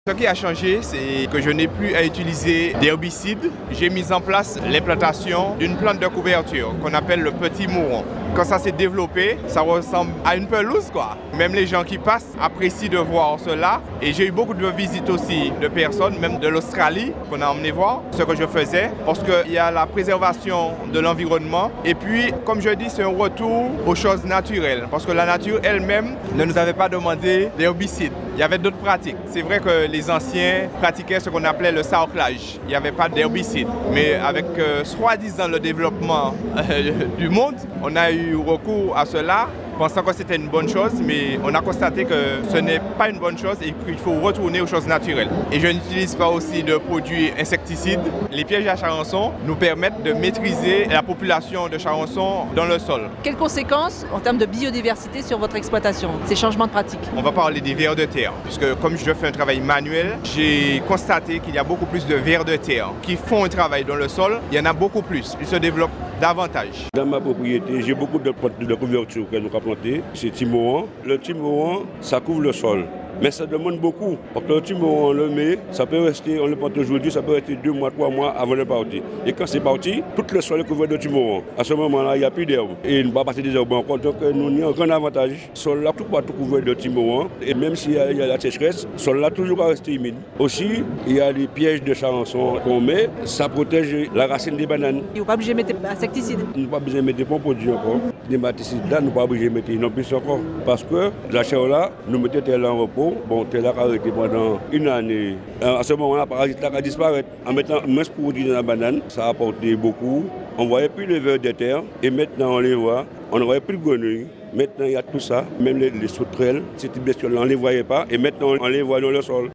Ce qui a changé, c'est que je n'ai plus à utiliser d'herbicides. J'ai mis en place l'implantation d'une plante de couverture qu'on appelle le petit mouron. Quand ça s'est développé, ça ressemble à une pelouse, quoi. Même les gens qui passent apprécient de voir cela. Et j'ai eu beaucoup de visites aussi de personnes, même de l'Australie, qu'on a emmené voir ce que je faisais. Parce qu'il y a la préservation de l'environnement. Et puis, comme je dis, c'est un retour aux choses naturelles. Parce que la nature elle-même ne nous avait pas demandé d'herbicides. Il y avait d'autres pratiques. C'est vrai que les anciens pratiquaient ce qu'on appelait le sarclage. Il n'y avait pas d'herbicide. Mais avec soi-disant le développement du monde, on a eu recours à cela, pensant que c'était une bonne chose, mais on a constaté que ce n'est pas une bonne chose et qu'il faut retourner aux choses naturelles. Et je n'utilise pas aussi de produits insecticides. Les pièges à charançon nous permettent de maîtriser la population de charançon dans le sol. Quelles conséquences en termes de biodiversité sur votre exploitation, ces changements de pratiques? On va parler des vers de terre, puisque comme je fais un travail manuel, j'ai constaté qu'il y a beaucoup plus de vers de terre qui font un travail dans le sol. Il y en a beaucoup plus, ils se développent davantage. Dans ma propriété, j'ai beaucoup de plantes de couverture que nous avons plantées. C'est timoran. Le timoran, ça couvre le sol. Mais ça demande beaucoup. Parce que le timoran, on le met, ça peut rester, on le plante aujourd'hui, ça peut rester 2 mois, 3 mois avant de partir. Et quand c'est parti, tout le sol est couvert de timoran. À ce moment-là, il n'y a plus d'herbe. Et il ne va pas passer des herbes encore. Donc nous avons un grand avantage. Le sol là, tout couvert de timoran. Et même s'il y a la sécheresse, le sol là toujours rester humide. Aussi, il y a des pièges de charançon qu'on met, ça protège la racine des bananes. Vous n'êtes pas obligé de mettre insecticides? Nous n'avons pas besoin de mettre des produits encore. Des maticides là, nous n'avons pas besoin de mettre non plus encore. Parce que la chair là, nous mettons tel en repos. Bon, tel a arrêté pendant une année. À ce moment-là, le parasite a disparu. En mettant moins de produits dans la banane, ça a apporté beaucoup. On ne voyait plus les vers de terre et maintenant on les voit. On ne voyait plus de grenouilles. Maintenant il y a tout ça, même les sauterelles, ces petites bestioles-là, on ne les voyait pas et maintenant on les voit dans le sol.